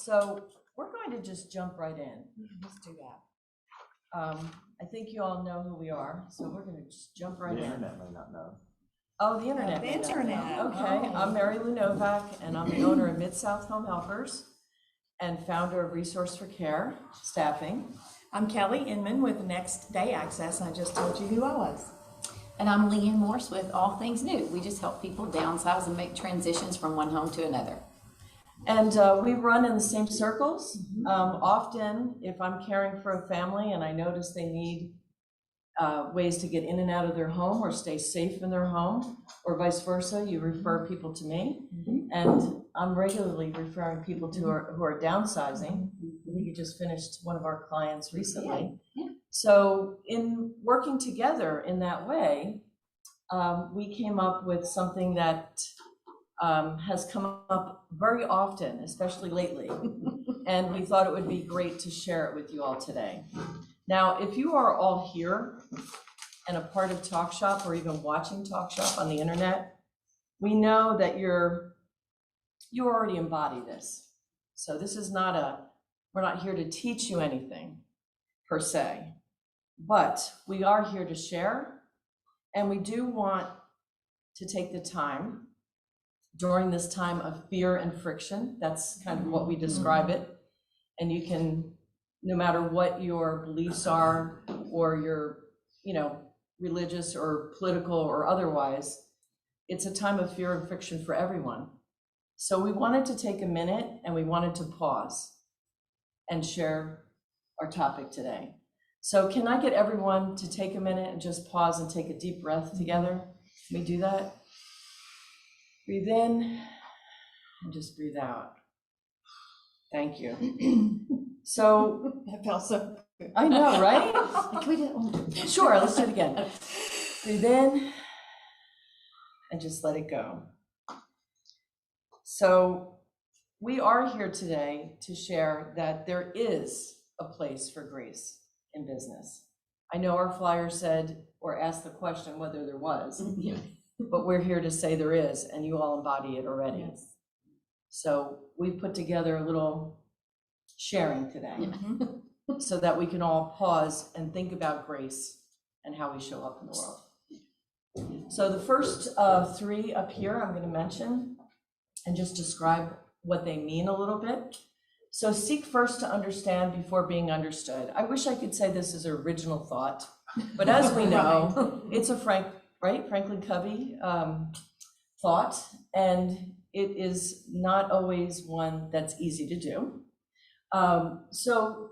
So we're going to just jump right in. Let's do that. I think you all know who we are, so we're going to just jump right in. The internet may not know. Oh, the internet. The may not internet. know. Okay, Oh. I'm Mary Lou Nowak, and I'm the owner of Mid-South Home Helpers and founder of Resource for Care Staffing. I'm Kelly Inman with Next Day Access, and I just told you who I was. And I'm Leanne Morse with All Things New. We just help people downsize and make transitions from one home to another. And we run in the same circles. Often, if I'm caring for a family and I notice they need ways to get in and out of their home or stay safe in their home, or vice versa, you refer people to me. And I'm regularly referring people to who are downsizing. I think you just finished one of our clients recently. Yeah. So in working together in that way, we came up with something that has come up very often, especially lately. And we thought it would be great to share it with you all today. Now, if you are all here and a part of Talk Shop or even watching Talk Shop on the internet, we know that you already embody this. So this is we're not here to teach you anything per se, but we are here to share. And we do want to take the time during this time of fear and friction. That's kind of what we describe it. And you can, no matter what your beliefs are or your, religious or political or otherwise, it's a time of fear and friction for everyone. So we wanted to take a minute and we wanted to pause and share our topic today. So can I get everyone to take a minute and just pause and take a deep breath together? Can we do that? Breathe in and just breathe out. Thank you. So That felt so good. I know, right? Can we do it? Sure, let's do it again. Breathe in and just let it go. So we are here today to share that there is a place for grace in business. I know our flyer said or asked the question whether there was, but we're here to say there is, and you all embody it already. Yes. So we put together a little sharing today so that we can all pause and think about grace and how we show up in the world. So the first three up here I'm going to mention and just describe what they mean a little bit. So seek first to understand before being understood. I wish I could say this is an original thought, but as we know, it's a Franklin Covey thought, and it is not always one that's easy to do. So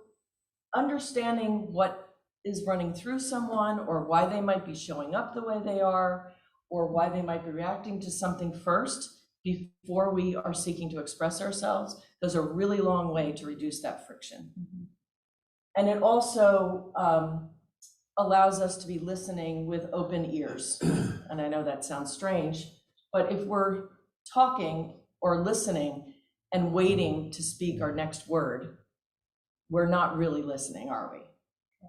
understanding what is running through someone or why they might be showing up the way they are or why they might be reacting to something first before we are seeking to express ourselves goes a really long way to reduce that friction. And it also allows us to be listening with open ears. And I know that sounds strange, but if we're talking or listening and waiting to speak our next word, we're not really listening, are we?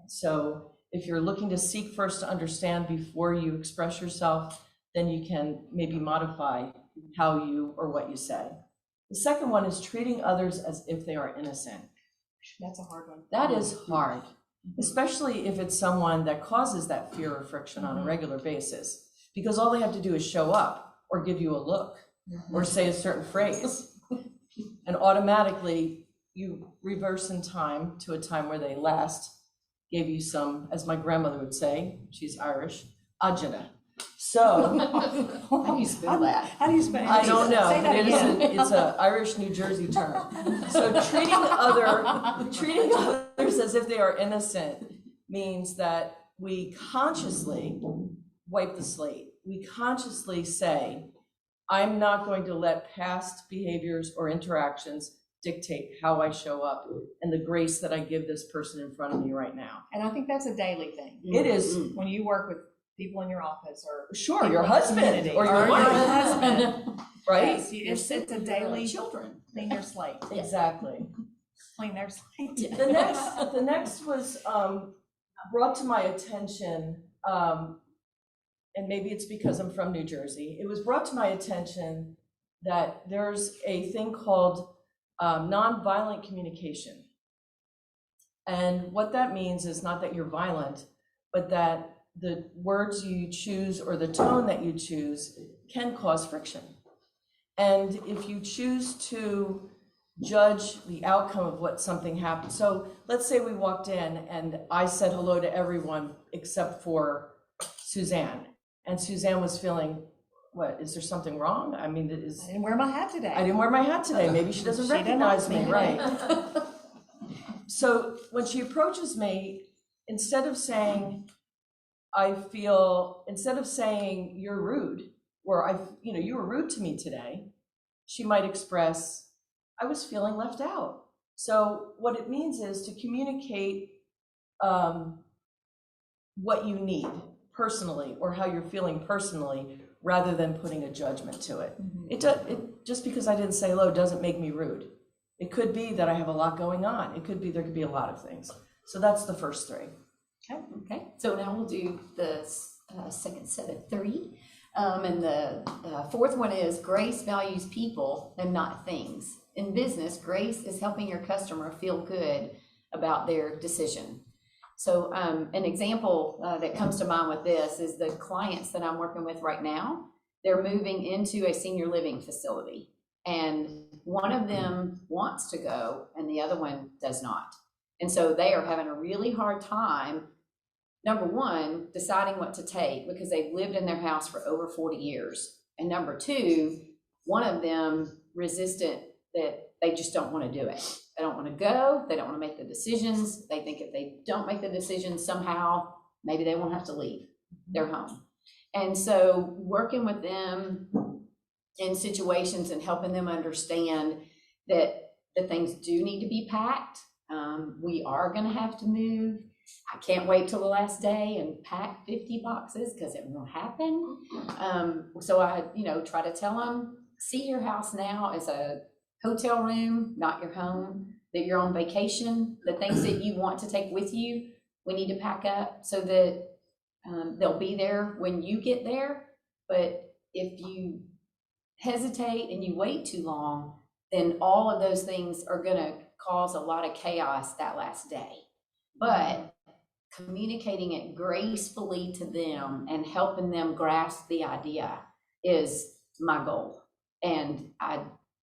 So if you're looking to seek first to understand before you express yourself, then you can maybe modify how you or what you say. The second one is treating others as if they are innocent. That's a hard one. That is hard, especially if it's someone that causes that fear or friction on a regular basis, because all they have to do is show up or give you a look or say a certain phrase. And automatically you reverse in time to a time where they last gave you some, as my grandmother would say, she's Irish, agita. So, How do you spell that? How do you spell it? I don't know, Say that but again. it's a Irish New Jersey term. So treating others as if they are innocent means that we consciously wipe the slate. We consciously say, I'm not going to let past behaviors or interactions dictate how I show up and the grace that I give this person in front of me right now. And I think that's a daily thing. It is, When you work with people in your office or sure, people your in the husband community or your wife, husband, right? yes, it's a daily Children. clean your slate. Exactly. Clean their slate. The next was brought to my attention, and maybe it's because I'm from New Jersey. It was brought to my attention that there's a thing called nonviolent communication. And what that means is not that you're violent, but that the words you choose or the tone that you choose can cause friction. And if you choose to judge the outcome of what something happened, so let's say we walked in and I said hello to everyone except for Suzanne, and Suzanne was feeling, what, is there something wrong? I mean, I didn't wear my hat today. I didn't wear my hat today. Maybe she doesn't recognize me, right? So when she approaches me, instead of saying you're rude, or you were rude to me today, she might express, I was feeling left out. So what it means is to communicate what you need personally or how you're feeling personally, rather than putting a judgment to it. Just because I didn't say hello doesn't make me rude. It could be that I have a lot going on. There could be a lot of things. So that's the first three. Okay. So now we'll do the second set of three. And the fourth one is grace values people and not things. In business, grace is helping your customer feel good about their decision. So an example that comes to mind with this is the clients that I'm working with right now. They're moving into a senior living facility, and one of them wants to go and the other one does not. And so they are having a really hard time, number one, deciding what to take because they've lived in their house for over 40 years. And number two, one of them resistant that they just don't want to do it. They don't want to go. They don't want to make the decisions. They think if they don't make the decisions somehow, maybe they won't have to leave their home. And so working with them in situations and helping them understand that the things do need to be packed. We are going to have to move. I can't wait till the last day and pack 50 boxes because it won't happen. So I, try to tell them, see your house now as a hotel room, not your home, that you're on vacation. The things that you want to take with you, we need to pack up so that they'll be there when you get there. But if you hesitate and you wait too long, then all of those things are going to cause a lot of chaos that last day. But communicating it gracefully to them and helping them grasp the idea is my goal. And I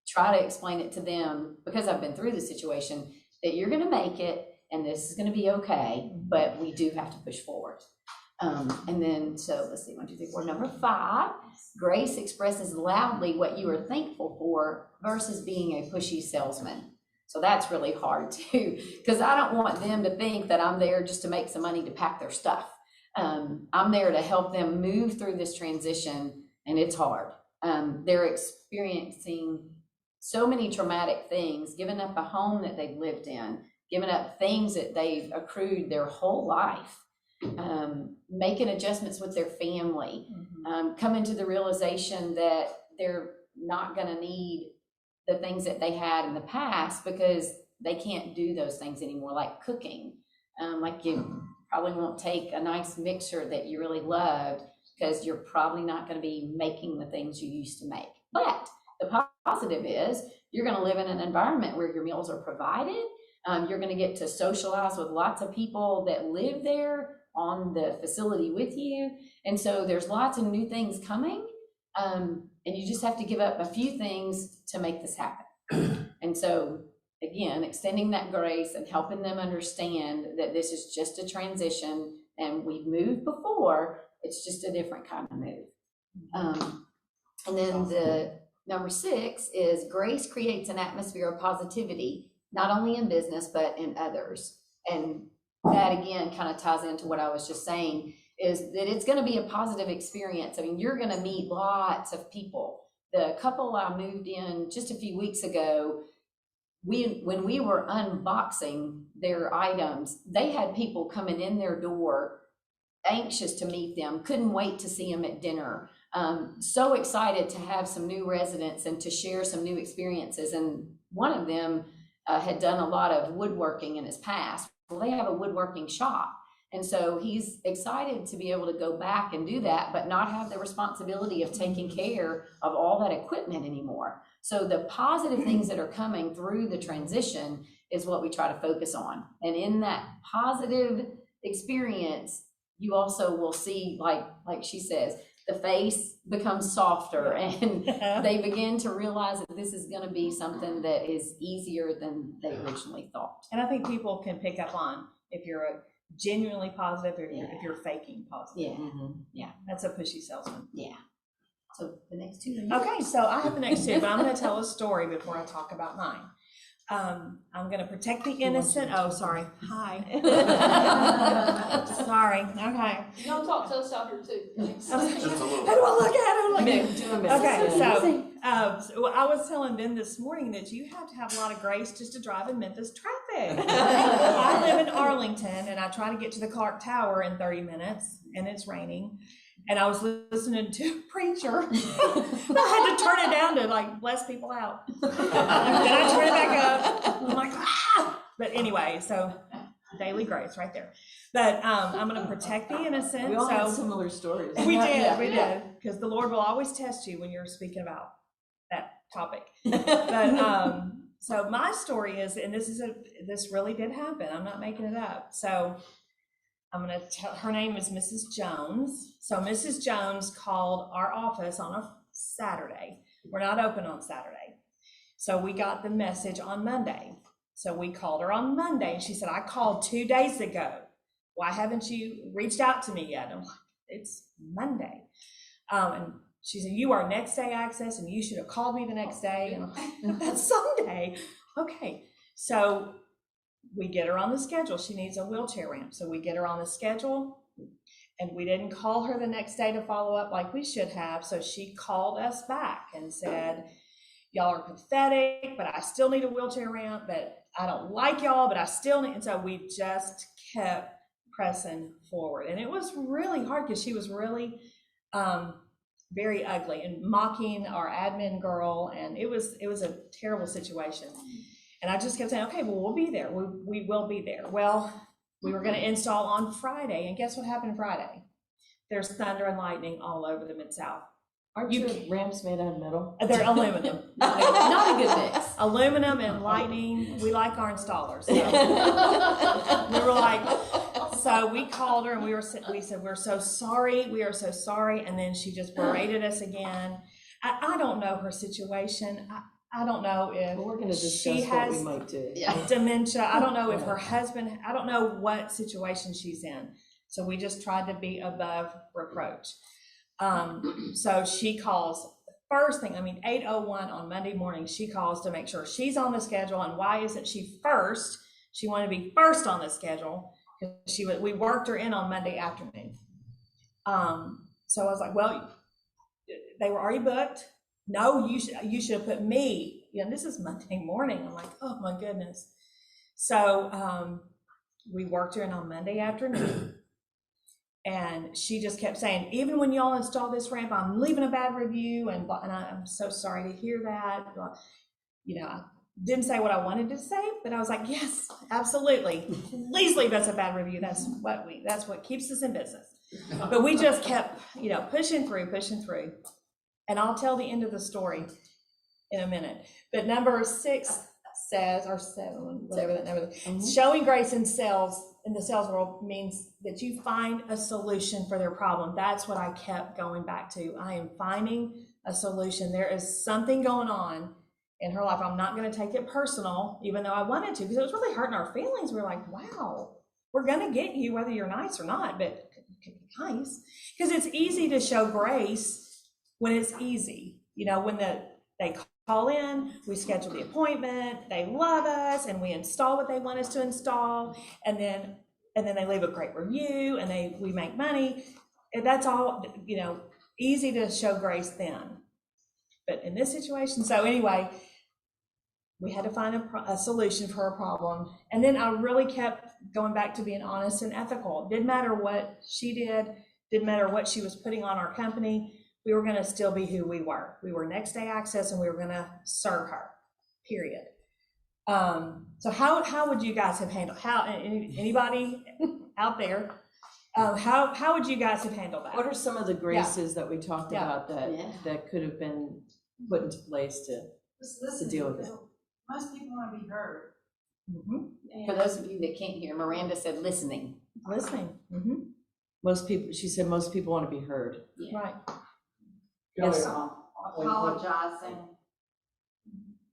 try to explain it to them, because I've been through the situation, that you're going to make it and this is going to be okay, but we do have to push forward. And then, so let's see, 1, 2, 3, 4. Number 5, grace expresses loudly what you are thankful for versus being a pushy salesman. So that's really hard too, because I don't want them to think that I'm there just to make some money to pack their stuff. I'm there to help them move through this transition, and it's hard. They're experiencing so many traumatic things, giving up a home that they've lived in, giving up things that they've accrued their whole life, making adjustments with their family, coming to the realization that they're not going to need the things that they had in the past because they can't do those things anymore, like cooking. Like you probably won't take a nice mixer that you really loved because you're probably not going to be making the things you used to make. But the positive is you're going to live in an environment where your meals are provided. You're going to get to socialize with lots of people that live there on the facility with you. And so there's lots of new things coming. And you just have to give up a few things to make this happen. And so, again, extending that grace and helping them understand that this is just a transition and we've moved before, it's just a different kind of move. And then the number 6 is grace creates an atmosphere of positivity, not only in business, but in others. And that, again, kind of ties into what I was just saying, is that it's going to be a positive experience. I mean, you're going to meet lots of people. The couple I moved in just a few weeks ago, when we were unboxing their items, they had people coming in their door anxious to meet them, couldn't wait to see them at dinner, so excited to have some new residents and to share some new experiences. And one of them had done a lot of woodworking in his past. Well, they have a woodworking shop. And so he's excited to be able to go back and do that, but not have the responsibility of taking care of all that equipment anymore. So the positive things that are coming through the transition is what we try to focus on. And in that positive experience, you also will see, like she says, the face becomes softer and they begin to realize that this is going to be something that is easier than they originally thought. And I think people can pick up on if you're a genuinely positive or if you're faking positive. Yeah. That's a pushy salesman. Yeah. So the next two. Okay, so I have the next two, but I'm going to tell a story before I talk about mine. I'm going to protect the innocent. Oh, sorry. Hi. Sorry. Okay. You don't talk to us out here too. Who do I look at? Okay, so I was telling Ben this morning that you have to have a lot of grace just to drive in Memphis traffic. I live in Arlington, and I try to get to the Clark Tower in 30 minutes, and it's raining. And I was listening to a preacher. I had to turn it down to like bless people out. Then I turn it back up. I'm like, ah! But anyway, so daily grace right there. But I'm going to protect the innocent. We all have similar stories. We did, because the Lord will always test you when you're speaking about that topic. But so my story is, and this really did happen. I'm not making it up. So I'm going to tell, her name is Mrs. Jones. So Mrs. Jones called our office on a Saturday. We're not open on Saturday. So we got the message on Monday. So we called her on Monday, and she said, I called 2 days ago. Why haven't you reached out to me yet? I'm like, it's Monday. And she said, you are next day access, and you should have called me the next day. And I'm like, that's Sunday. Okay. So we get her on the schedule. She needs a wheelchair ramp. So we get her on the schedule, and we didn't call her the next day to follow up like we should have. So she called us back and said, y'all are pathetic, but I still need a wheelchair ramp, but I don't like y'all, but I still need. And so we just kept pressing forward. And it was really hard because she was really very ugly and mocking our admin girl. And it was a terrible situation. And I just kept saying, okay, well, we'll be there. We will be there. Well, we were going to install on Friday. And guess what happened Friday? There's thunder and lightning all over the Mid-South. Aren't your ramps made out of metal? They're aluminum. Not a good mix. Aluminum and lightning. We like our installers. So. We were like, so we called her and we said, we're so sorry. We are so sorry. And then she just berated us again. I don't know her situation. I don't know if we're going to discuss she has what we might do. Dementia. I don't know if her husband, I don't know what situation she's in. So we just tried to be above reproach. So she calls first thing, 8:01 on Monday morning, she calls to make sure she's on the schedule. And why isn't she first? She wanted to be first on the schedule because we worked her in on Monday afternoon. So I was like, well, they were already booked. No, you should have put me. This is Monday morning. I'm like, oh my goodness. So we worked her in on Monday afternoon. And she just kept saying, even when y'all install this ramp, I'm leaving a bad review. And I'm so sorry to hear that. I didn't say what I wanted to say, but I was like, yes, absolutely. Please leave us a bad review. That's what keeps us in business. But we just kept, pushing through. And I'll tell the end of the story in a minute. But number 6 says, or 7, whatever that number is, showing grace in the sales world means that you find a solution for their problem. That's what I kept going back to. I am finding a solution. There is something going on in her life. I'm not going to take it personal, even though I wanted to, because it was really hurting our feelings. We were like, wow, we're going to get you whether you're nice or not, but nice. Because it's easy to show grace when it's easy. When they call in, we schedule the appointment, they love us, and we install what they want us to install, and then they leave a great review, and we make money. And that's all, easy to show grace then. But in this situation, so anyway, we had to find a solution for a problem. And then I really kept going back to being honest and ethical. It didn't matter what she did, didn't matter what she was putting on our company. We were going to still be who we were. We were next day access, and we were going to serve her, period. So how would you guys have handled, anybody out there, how would you guys have handled that? What are some of the graces that we talked Yeah. about that could have been put into place to deal with it? Most people want to be heard. For those of you that can't hear, Miranda said listening. Listening. Most people, she said, most people want to be heard. Right, Yes. Apologizing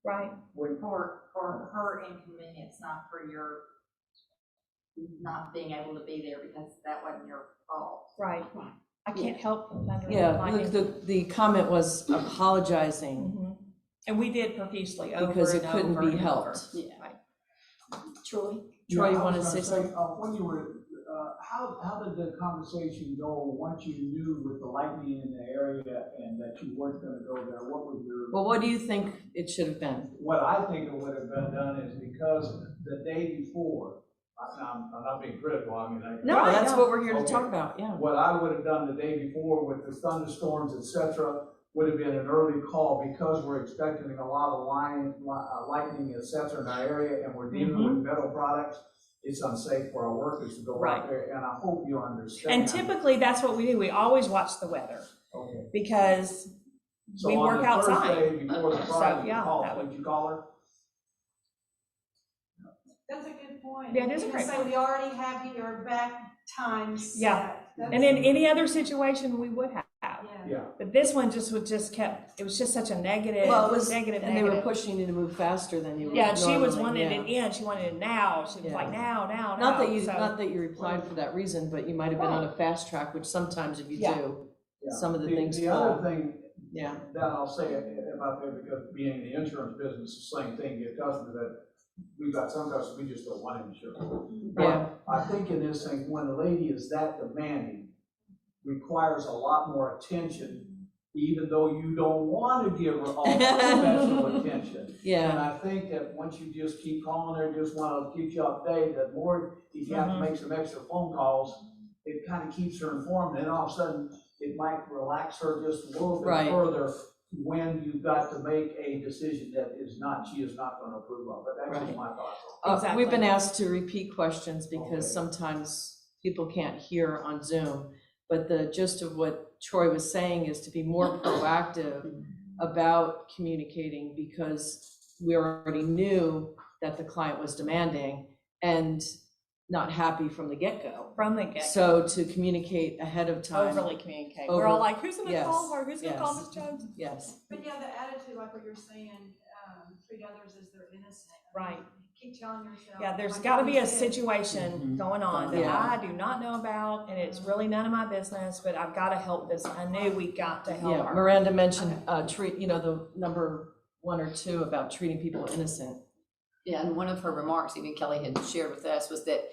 right. for her inconvenience, not for your not being able to be there because that wasn't your fault. Right. I can't help but Yeah, understand. the comment was apologizing And we did profusely over because it and couldn't over be and over. helped. Yeah. Right. Troy? Troy, you I wanted was to say gonna something? When you were, how did the conversation go once you knew with the lightning in the area and that you weren't gonna go there? What was your? Well, what do you think it should have been? What I think it would have been done is because the day before, I'm not being critical, I mean, No, Right, that's yeah. what we're here to Okay. talk about, yeah. what I would have done the day before with the thunderstorms, et cetera, would have been an early call because we're expecting a lot of lightning, et cetera, in our area, and we're dealing with metal products. It's unsafe for our workers to go Right. out there, and I hope you understand. And typically, that's what we do. We always watch the weather Okay. because So we on work the outside. Thursday before the Friday, you yeah, called, that would- did you call her? That's a good point. Yeah, it is a You great can say point. we already have your back times. Yeah. set. And in any other situation, we would have. Yeah. But this one it was just such a negative, Well, it was, negative. and they were pushing you to move faster than you were. Yeah, and she was normally, wanting yeah. it in. She wanted it now. She was Yeah. like, now. Not that So- you replied for that reason, but you might have been on a fast track, which sometimes if you Yeah. do, Yeah. some of the things The fall. other thing Yeah. that I'll say about that, because being in the insurance business, the same thing, get customers that, we've got some customers, we just don't want insurance. Yeah. But I think in this thing, when a lady is that demanding, requires a lot more attention, even though you don't want to give her all the special attention. And Yeah, I think that once you just keep calling her, just want to keep you updated, that more, if you have to make some extra phone calls, it kind of keeps her informed, and all of a sudden, it might relax her just a little bit Right. further when you've got to make a decision that she is not going to approve of, but that's just Right. my thoughts on it. we've been Exactly. asked to repeat questions because Okay. sometimes people can't hear on Zoom. But the gist of what Troy was saying is to be more proactive about communicating because we already knew that the client was demanding and not happy from the get-go. From the get, So to communicate ahead of time. overly communicate. We're all like, who's gonna Yes, call her? Who's gonna call yes. Miss Jones? Yes, But yeah, the attitude, like what you're saying, treat others as they're innocent. Right. Keep telling yourself. Yeah, there's like gotta be you a said, situation going on that Yeah. I do not know about, and it's really none of my business, but I've gotta help this. I knew we got to help yeah, her. Miranda mentioned, the number 1 or 2 about treating people innocent. Yeah, and one of her remarks, even Kelly had shared with us, was that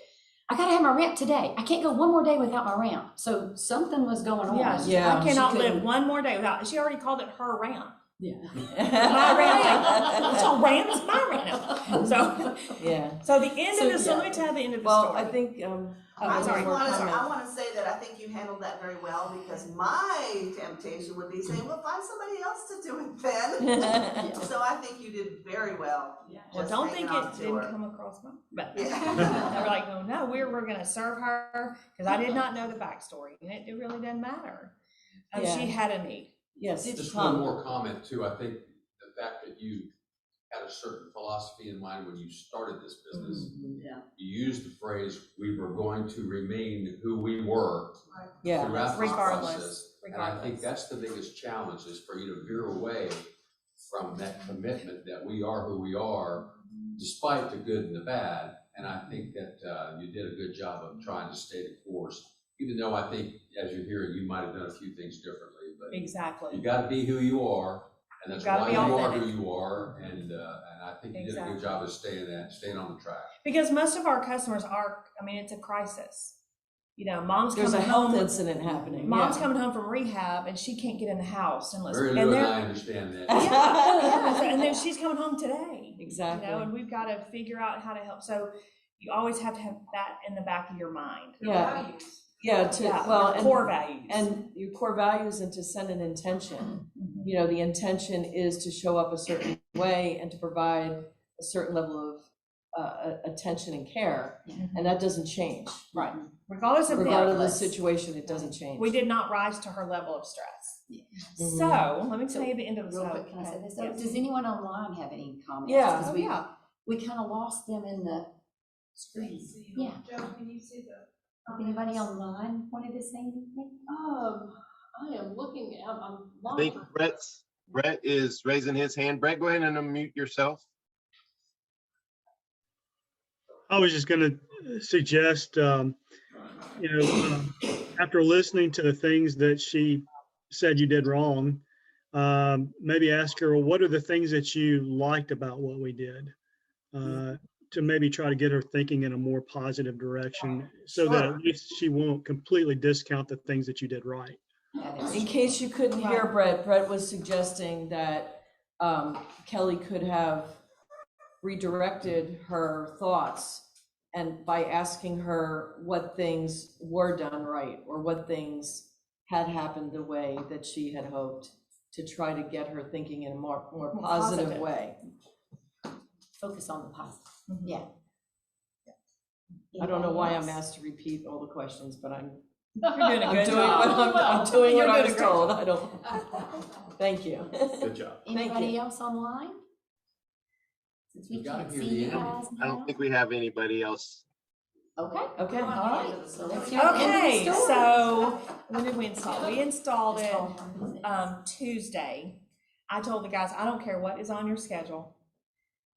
I gotta have my ramp today. I can't go one more day without my ramp. So something was going on. Yeah, Yeah, I cannot she live couldn't- one more day without, she already called it her ramp. Yeah. My ramp, it's a ramp, it's my ramp. So, Yeah. so the end So, of this, so yeah. let me tell the end of the Well, story. I think, I just sorry. wanna, comment. I wanna say that I think you handled that very well, because my temptation would be saying, well, find somebody else to do it then. So I think you did very well. Yeah. Well, just don't hanging think on it to didn't her. come across my, but Yeah. they were like, oh, no, we're gonna serve her, because I did not know the backstory, and it really doesn't matter. Yeah. She had a need. Yes, Just Tom. one more comment too. I think the fact that you had a certain philosophy in mind when you started this business. Yeah. You used the phrase, we were going to remain who we were Yeah, throughout this Regardless, process. And I think regardless. that's the biggest challenge, is for you to veer away from that commitment that we are who we are, despite the good and the bad. And I think that you did a good job of trying to stay the course, even though I think, as you're hearing, you might have done a few things differently, but Exactly. you gotta be who you are, and that's gotta why be you are authentic. who you are, and I think you did a good Exactly. job of staying on the track. Because most of our customers are, I mean, it's a crisis. You know, mom's there's a coming health home. incident happening. Mom's yeah. coming home from rehab and she can't get in the house unless. Mary and Lou and they're- I understand that. Yeah, so- and then she's coming home today. Exactly. You know, and we've got to figure out how to help. So you always have to have that in the back of your mind. Yeah. Values. Yeah, Your core values. and your core values, and to set an intention. You know, the intention is to show up a certain way and to provide a a certain level of attention and care, Yeah. and that doesn't change. Right. Regardless of Regardless of the Regardless. situation, it doesn't change. we did not rise to her level of stress. Mhm. So let me tell you the end of the Real story. quick, can I say this? Yes. Does anyone online have any comments? Yeah. 'Cause Oh, we, yeah. we kind of lost them in the screen. Yeah. Joe, can you see the? Anybody online wanted to say anything? I am looking, I'm. I think Brett is raising his hand. Brett, go ahead and unmute yourself. I was just going to suggest, after listening to the things that she said you did wrong, maybe ask her, well, what are the things that you liked about what we did? To maybe try to get her thinking in a more positive direction so that at least she won't completely discount the things that you did right. In case you couldn't hear Brett was suggesting that Kelly could have redirected her thoughts and by asking her what things were done right or what things had happened the way that she had hoped, to try to get her thinking in a more positive way. Focus on the positive. Yeah. I don't know Anybody why I'm else? asked to repeat all the questions, but I'm You're doing a I'm good doing job. what I'm doing You're what I doing a was great told. job. I don't. Thank you. Good job. Anybody else online? Since we You gotta can't hear see the you end. guys I don't now. think we have anybody else. Okay. Okay. All right. So let's hear the end Okay, of the story. so when did we install? We installed it Install. Tuesday. I told the guys, I don't care what is on your schedule.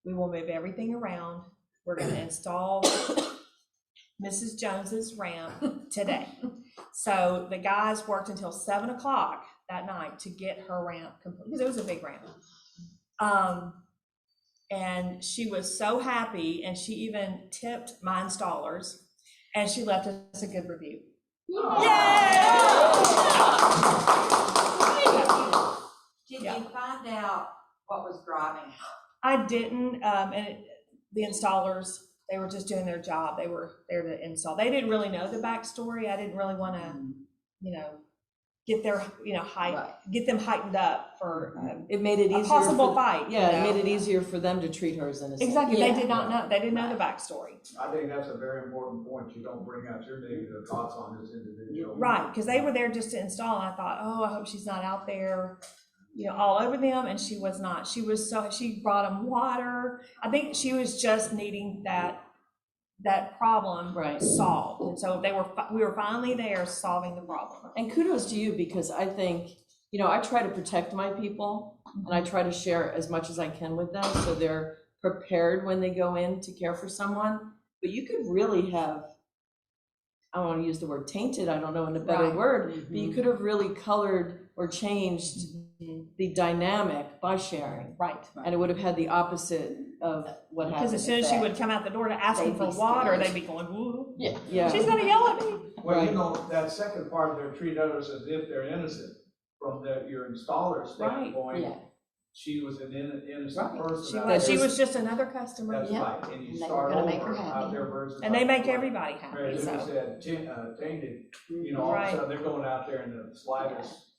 We will move everything around. We're gonna install Mrs. Jones's ramp today. So the guys worked until 7 o'clock that night to get her ramp complete, because it was a big ramp. And she was so happy, and she even tipped my installers, and she left us a good review. Did Yeah. you find out what was driving her? I didn't, the installers, they were just doing their job. They were there to install. They didn't really know the backstory. I didn't really want to, get their, get them heightened up for It made it a easier. possible fight. Yeah, you it know? made it easier for them to treat her as innocent. Exactly. Yeah. They did not know. They didn't know the backstory. I think that's a very important point. You don't bring out your negative thoughts on this individual. Right, because they were there just to install, and I thought, oh, I hope she's not out there, all over them, and she was not. She brought them water. I think she was just needing that problem solved, and so we were finally there solving the problem. And kudos to you, because I think, I try to protect my people and I try to share as much as I can with them so they're prepared when they go in to care for someone. But you could really have, I don't want to use the word tainted, I don't know in a better word, but you could have really colored or changed the dynamic by sharing. Right. And it would have had the opposite of what happened. Because as soon as she would come out the door to ask them for water, they'd be going, woo. Yeah. She's gonna yell at me. Well, that second part, they're treated others as if they're innocent. From your installer standpoint, Yeah. she was an innocent person. She was just another customer. That's Yeah. right, and you And they start were gonna make her over out happy. there versus. And they like- make everybody Mary happy, Lou so. said, tainted, all of a sudden, they're going out there in the slightest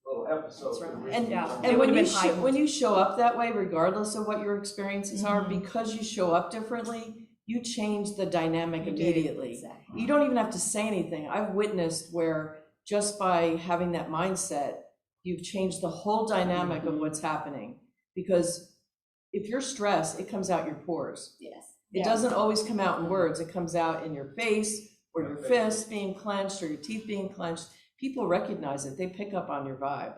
little episode. That's right. could really And- be Yeah. something. It And would've when been you, heightened. when you show up that way, regardless of what your experiences are, Mhm. because you show up differently, you change the dynamic You do. immediately. Exactly. You don't even have to say anything. I've witnessed where just by having that mindset, you've changed the whole dynamic of what's happening. Because if you're stressed, it comes out your pores. Yes. It doesn't always come out in words. It comes out in your face, or your fists being clenched, or your teeth being clenched. People recognize it. They pick up on your vibe.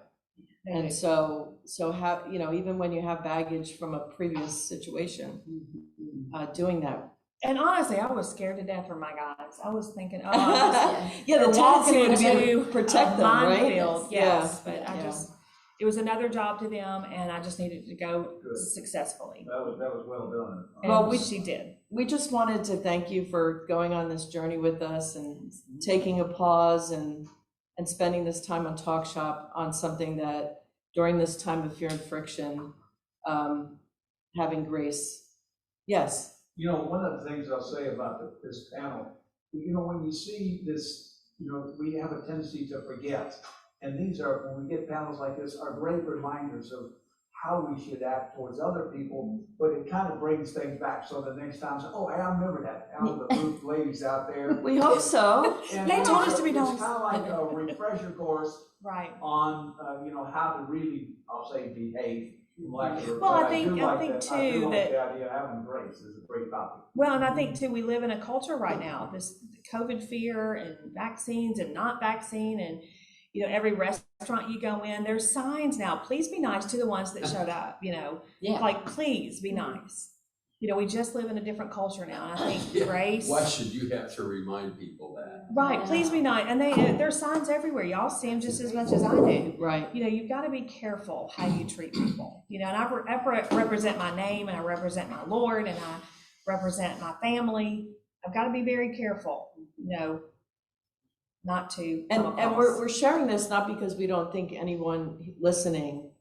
And so how, even when you have baggage from a previous situation, doing that. And honestly, I was scared to death for my guys. I was thinking, Yeah, the they're tendency walking would be to into protect a them, right? minefield, yes, but Yeah. it was another job to them, and I just needed to go Good. successfully. That was well done. Well, And she did. We just wanted to thank you for going on this journey with us and taking a pause and spending this time on Talk Shop on something that during this time of fear and friction, having grace. Yes. One of the things I'll say about this panel, when you see this, we have a tendency to forget. And these are, when we get panels like this, are great reminders of how we should act towards other people, but it kind of brings things back, so the next time, oh, I remember that, how the group ladies out there. We hope so. And They told us so to be it's nice. kind of like a refresher course Right. on, how to really, I'll say, behave. Molecular, Well, but I think do like too I do like that- the idea of having grace is a great topic. Well, and I think too, we live in a culture right now, this COVID fear and vaccines and not vaccine, and every restaurant you go in, there's signs now, please be nice to the ones that showed up, Yeah. like, please be nice. We just live in a different culture now, and I think Yeah. grace. Why should you have to remind people that? Right, please be nice, and there's signs everywhere, y'all see them just as much as I do. Right. You've got to be careful how you treat people, and I represent my name, and I represent my Lord, and I represent my family. I've got to be very careful, not to come And across. we're sharing this not because we don't think anyone listening,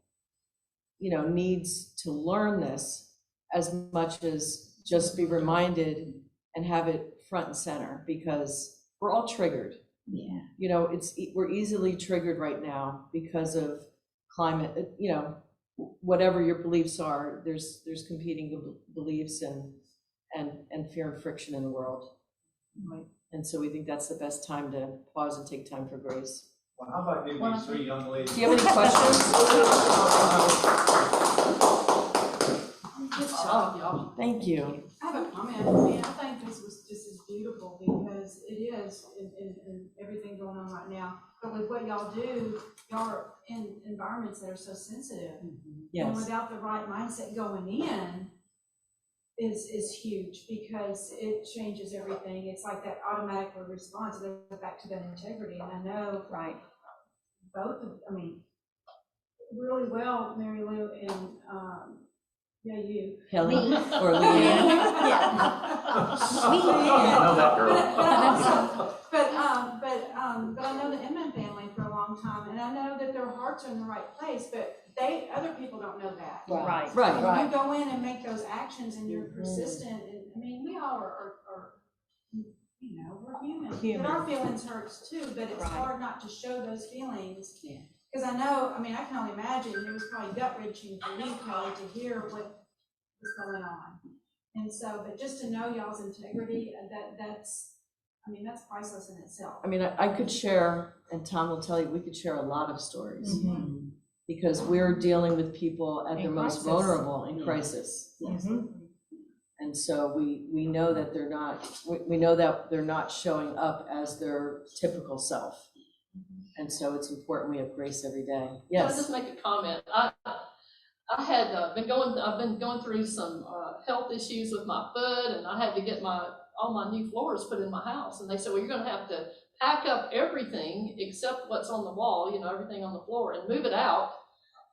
needs to learn this as much as just be reminded and have it front and center, because we're all triggered. Yeah. We're easily triggered right now because of climate, whatever your beliefs are, there's competing beliefs and fear and friction in the world. Right. And so we think that's the best time to pause and take time for grace. Well, how about giving these three young ladies? Do you have any questions? Good job, y'all. Thank you. I have a comment. I think this was just as beautiful because it is in everything going on right now. But with what y'all do, y'all are in environments that are so sensitive. And Yes. without the right mindset going in is huge, because it changes everything. It's like that automatic response, it goes back to that integrity. And I know Right. really well, Mary Lou, and you. Kelly or But Leanne? know that girl. But I know the Inman family for a long time, and I know that their hearts are in the right place, but other people don't know that. Right. Right. When you go in and make those actions and you're persistent, and we all are we're human. But our feelings hurts too, but it's Right. hard not to show those feelings. Yeah. Because I know, I can only imagine, it was probably gut-wrenching for you, Kelly, to hear what was going on. And so, but just to know y'all's integrity, that's priceless in itself. I could share, and Tom will tell you, we could share a lot of stories. Because we're dealing with people at In their most crisis. vulnerable in crisis. And so we know that they're not showing up as their typical self. And so it's important we have grace every day. Can I Yes. just make a comment? I've been going through some health issues with my foot, and I had to get all my new floors put in my house. And they said, well, you're going to have to pack up everything except what's on the wall, everything on the floor, and move it out.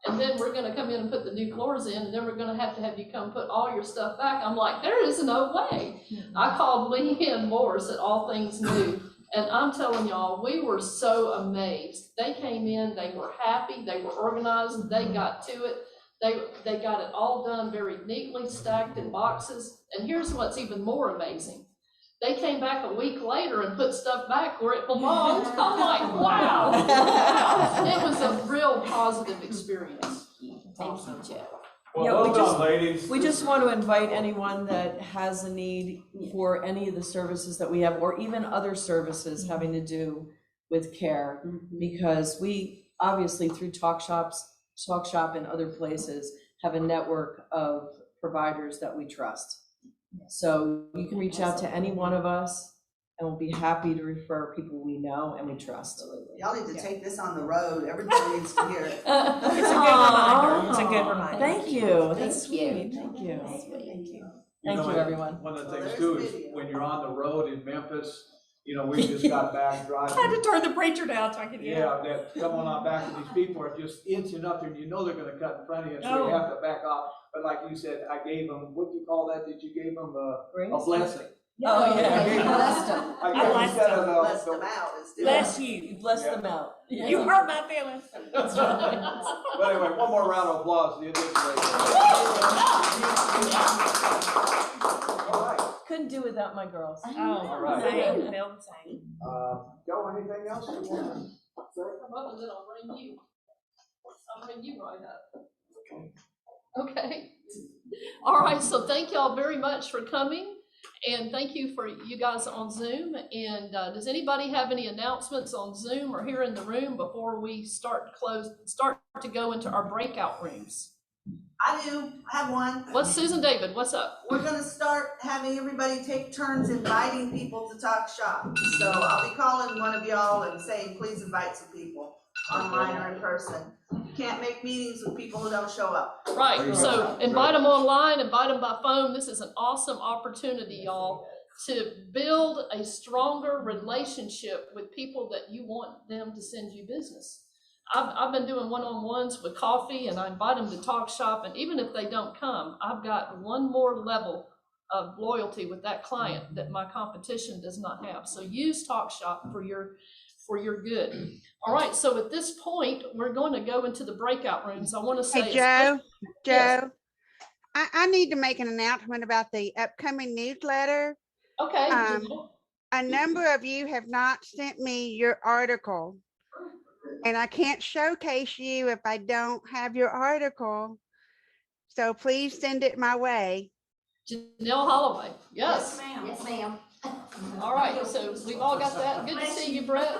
And then we're going to come in and put the new floors in, and then we're going to have you come put all your stuff back. I'm like, there is no way. I called Lee and Morse at All Things New, and I'm telling y'all, we were so amazed. They came in, they were happy, they were organized, they got to it. They got it all done very neatly, stacked in boxes. And here's what's even more amazing. They came back a week later and put stuff back where it belongs. I'm like, wow. It was a real positive experience. Thank you, Joe. Well, Yeah, well done, ladies. We just want to invite anyone that has a need for any of the services that we have, or even other services having to do with care, because we obviously through Talk Shop and other places have a network of providers that we trust. So you can reach out to any one of us, and we'll be happy to refer people we know and we trust. Y'all need to take this on the road. Everybody needs to hear it. It's a good reminder. It's a good reminder. Thank you. That's Thank you. sweet. Thank you. Thank you. Thank you, everyone. One of the Well, things there's too is video. when you're on the road in Memphis, we just got back driving. I had to turn the preacher down so I could hear. Yeah, that coming on back, and these people are just inching up there, and they're gonna cut in front of you, so you have to back off. But like you said, I gave them, what do you call that you gave them, a blessing? Oh, yeah. Blessed them. I gave them instead of Bless them out instead. Bless you. You bless them out. You hurt my feelings. But anyway, one more round of applause. This lady. All right. Couldn't do without my girls. Oh, right. same, feel the same. Joe, anything else you want to say? Come up and then I'll bring you right up. Okay. All right, so thank y'all very much for coming, and thank you for you guys on Zoom. And does anybody have any announcements on Zoom or here in the room before we start to go into our breakout rooms? I do, I have one. What's Susan David, what's up? We're gonna start having everybody take turns inviting people to talk shop. So I'll be calling one of y'all and saying, please invite some people, online or in person. You can't make meetings with people who don't show up. Right, so invite them online, invite them by phone. This is an awesome opportunity, y'all, to build a stronger relationship with people that you want them to send you business. I've been doing one-on-ones with coffee, and I invite them to talk shop, and even if they don't come, I've got one more level of loyalty with that client that my competition does not have. So use talk shop for your good. All right, so at this point, we're going to go into the breakout rooms. I want to say, Hey, Joe, Yes. I need to make an announcement about the upcoming newsletter. Okay. A number of you have not sent me your article, and I can't showcase you if I don't have your article. So please send it my way. Janelle Holloway, yes. Yes, ma'am. All right, so we've all got that. Good to see you, Brett.